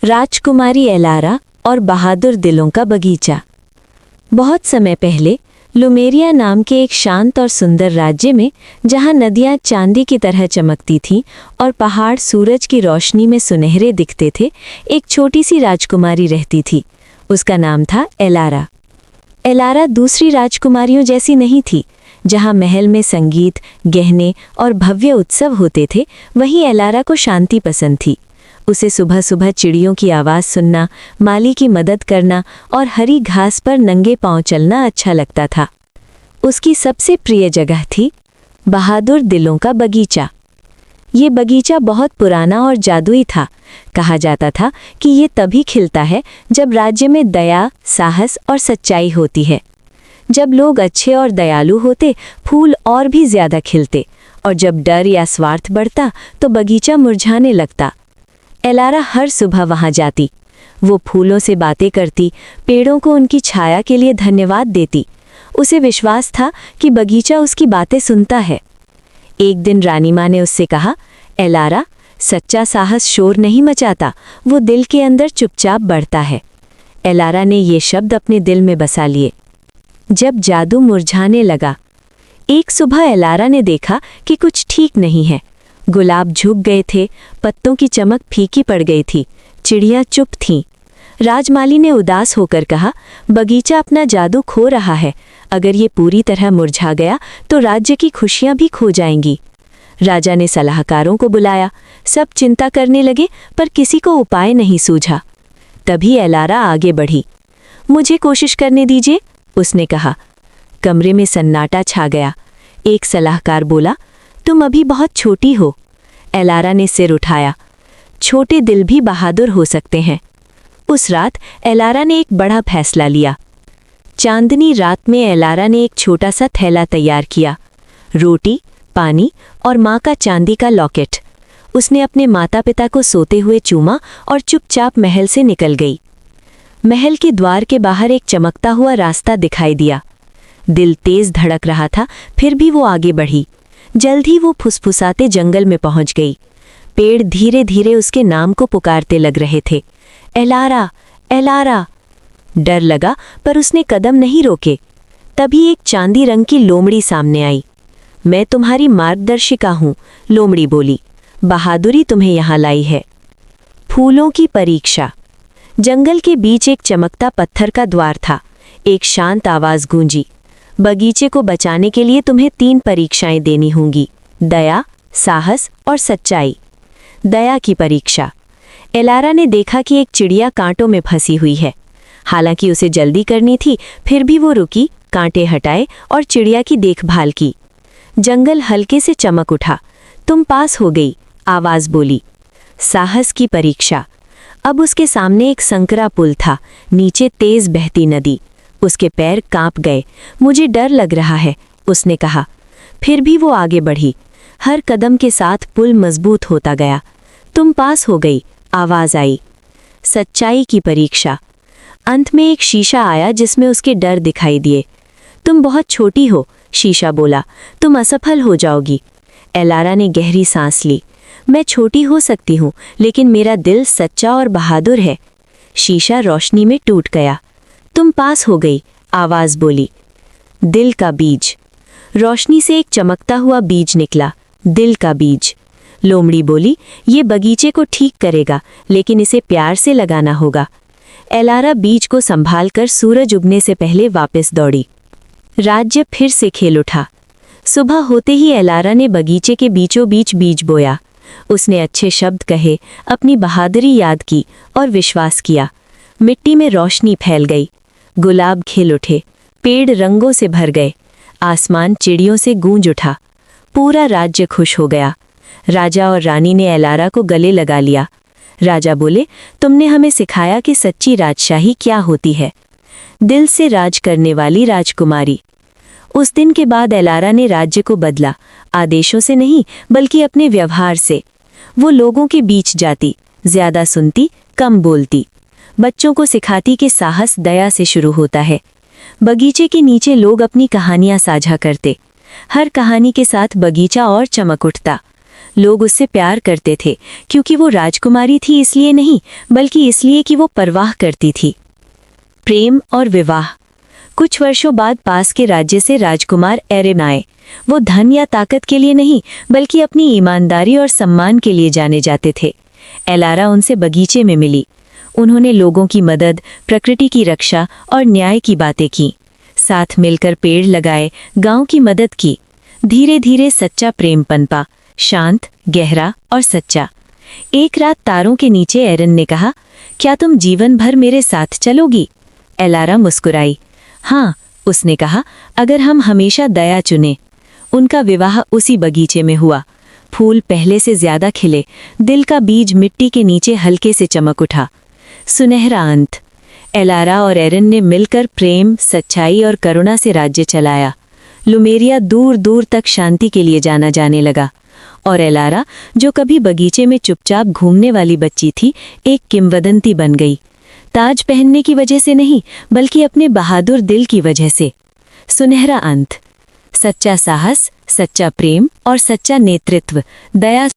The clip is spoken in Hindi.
राजकुमारी एलारा और बहादुर दिलों का बगीचा। बहुत समय पहले लुमेरिया नाम के एक शांत और सुंदर राज्य में, जहां नदियां चांदी की तरह चमकती थीं और पहाड़ सूरज की रोशनी में सुनहरे दिखते थे, एक छोटी सी राजकुमारी रहती थी। उसका नाम था एलारा। एलारा दूसरी राजकुमारियों जैसी नहीं थी। जहां महल में संगीत, गहने और भव्य उत्सव होते थे, वहीं एलारा को शांति पसंद थी। उसे सुबह सुबह चिड़ियों की आवाज़ सुनना, माली की मदद करना और हरी घास पर नंगे पांव चलना अच्छा लगता था। उसकी सबसे प्रिय जगह थी बहादुर दिलों का बगीचा। ये बगीचा बहुत पुराना और जादुई था। कहा जाता था कि ये तभी खिलता है जब राज्य में दया, साहस और सच्चाई होती है। जब लोग अच्छे और दयालु होते, फूल और भी ज्यादा खिलते, और जब डर या स्वार्थ बढ़ता तो बगीचा मुरझाने लगता। एलारा हर सुबह वहां जाती। वो फूलों से बातें करती, पेड़ों को उनकी छाया के लिए धन्यवाद देती। उसे विश्वास था कि बगीचा उसकी बातें सुनता है। एक दिन रानी माँ ने उससे कहा, एलारा, सच्चा साहस शोर नहीं मचाता, वो दिल के अंदर चुपचाप बढ़ता है। एलारा ने ये शब्द अपने दिल में बसा लिए। जब जादू मुरझाने लगा, एक सुबह एलारा ने देखा कि कुछ ठीक नहीं है। गुलाब झुक गए थे, पत्तों की चमक फीकी पड़ गई थी, चिड़ियां चुप थीं। राजमाली ने उदास होकर कहा, बगीचा अपना जादू खो रहा है। अगर ये पूरी तरह मुरझा गया तो राज्य की खुशियां भी खो जाएंगी। राजा ने सलाहकारों को बुलाया। सब चिंता करने लगे, पर किसी को उपाय नहीं सूझा। तभी एलारा आगे बढ़ी। मुझे कोशिश करने दीजिए, उसने कहा। कमरे में सन्नाटा छा गया। एक सलाहकार बोला, तुम अभी बहुत छोटी हो। एलारा ने सिर उठाया। छोटे दिल भी बहादुर हो सकते हैं। उस रात एलारा ने एक बड़ा फैसला लिया। चांदनी रात में एलारा ने एक छोटा सा थैला तैयार किया। रोटी, पानी और माँ का चांदी का लॉकेट। उसने अपने माता पिता को सोते हुए चूमा और चुपचाप महल से निकल गई। महल के द्वार के बाहर एक चमकता हुआ रास्ता दिखाई दिया। दिल तेज धड़क रहा था, फिर भी वो आगे बढ़ी। जल्द ही वो फुसफुसाते जंगल में पहुंच गई। पेड़ धीरे धीरे उसके नाम को पुकारते लग रहे थे, एलारा, एलारा। डर लगा, पर उसने कदम नहीं रोके। तभी एक चांदी रंग की लोमड़ी सामने आई। मैं तुम्हारी मार्गदर्शिका हूं, लोमड़ी बोली। बहादुरी तुम्हें यहां लाई है। फूलों की परीक्षा। जंगल के बीच एक चमकता पत्थर का द्वार था। एक शांत आवाज गूंजी, बगीचे को बचाने के लिए तुम्हें 3 परीक्षाएं देनी होंगी, दया, साहस और सच्चाई। दया की परीक्षा। एलारा ने देखा कि एक चिड़िया कांटों में फंसी हुई है। हालांकि उसे जल्दी करनी थी, फिर भी वो रुकी, कांटे हटाए और चिड़िया की देखभाल की। जंगल हल्के से चमक उठा। तुम पास हो गई, आवाज बोली। साहस की परीक्षा। अब उसके सामने एक संकरा पुल था, नीचे तेज बहती नदी। उसके पैर कांप गए। मुझे डर लग रहा है, उसने कहा। फिर भी वो आगे बढ़ी। हर कदम के साथ पुल मजबूत होता गया। तुम पास हो गई, आवाज आई। सच्चाई की परीक्षा। अंत में एक शीशा आया जिसमें उसके डर दिखाई दिए। तुम बहुत छोटी हो, शीशा बोला, तुम असफल हो जाओगी। एलारा ने गहरी सांस ली। मैं छोटी हो सकती हूँ, लेकिन मेरा दिल सच्चा और बहादुर है। शीशा रोशनी में टूट गया। तुम पास हो गई, आवाज बोली। दिल का बीज। रोशनी से एक चमकता हुआ बीज निकला, दिल का बीज। लोमड़ी बोली, ये बगीचे को ठीक करेगा, लेकिन इसे प्यार से लगाना होगा। एलारा बीज को संभालकर सूरज उगने से पहले वापस दौड़ी। राज्य फिर से खेल उठा। सुबह होते ही एलारा ने बगीचे के बीचों बीच बीज बोया। उसने अच्छे शब्द कहे, अपनी बहादुरी याद की और विश्वास किया। मिट्टी में रोशनी फैल गई। गुलाब खिल उठे, पेड़ रंगों से भर गए, आसमान चिड़ियों से गूंज उठा। पूरा राज्य खुश हो गया। राजा और रानी ने एलारा को गले लगा लिया। राजा बोले, तुमने हमें सिखाया कि सच्ची राजशाही क्या होती है। दिल से राज करने वाली राजकुमारी। उस दिन के बाद एलारा ने राज्य को बदला, आदेशों से नहीं बल्कि अपने व्यवहार से। वो लोगों के बीच जाती, ज्यादा सुनती, कम बोलती। बच्चों को सिखाती कि साहस दया से शुरू होता है। बगीचे के नीचे लोग अपनी कहानियां साझा करते। हर कहानी के साथ बगीचा और चमक उठता। लोग उससे प्यार करते थे, क्योंकि वो राजकुमारी थी इसलिए नहीं, बल्कि इसलिए कि वो परवाह करती थी। प्रेम और विवाह। कुछ वर्षों बाद पास के राज्य से राजकुमार एरिन आए। वो धन या ताकत के लिए नहीं, बल्कि अपनी ईमानदारी और सम्मान के लिए जाने जाते थे। एलारा उनसे बगीचे में मिली। उन्होंने लोगों की मदद, प्रकृति की रक्षा और न्याय की बातें की। साथ मिलकर पेड़ लगाए, गांव की मदद की। धीरे धीरे सच्चा प्रेम पनपा, शांत, गहरा और सच्चा। एक रात तारों के नीचे एरिन ने कहा, क्या तुम जीवन भर मेरे साथ चलोगी? एलारा मुस्कुराई। हाँ, उसने कहा, अगर हम हमेशा दया चुने। उनका विवाह उसी बगीचे में हुआ। फूल पहले से ज्यादा खिले, दिल का बीज मिट्टी के नीचे हल्के से चमक उठा। सुनहरा अंत। एलारा और एरिन ने मिलकर प्रेम, सच्चाई और करुणा से राज्य चलाया। लुमेरिया दूर दूर तक शांति के लिए जाना जाने लगा, और एलारा, जो कभी बगीचे में चुपचाप घूमने वाली बच्ची थी, एक किंवदंती बन गई। ताज पहनने की वजह से नहीं, बल्कि अपने बहादुर दिल की वजह से। सुनहरा अंत। सच्चा साहस, सच्चा प्रेम और सच्चा नेतृत्व, दया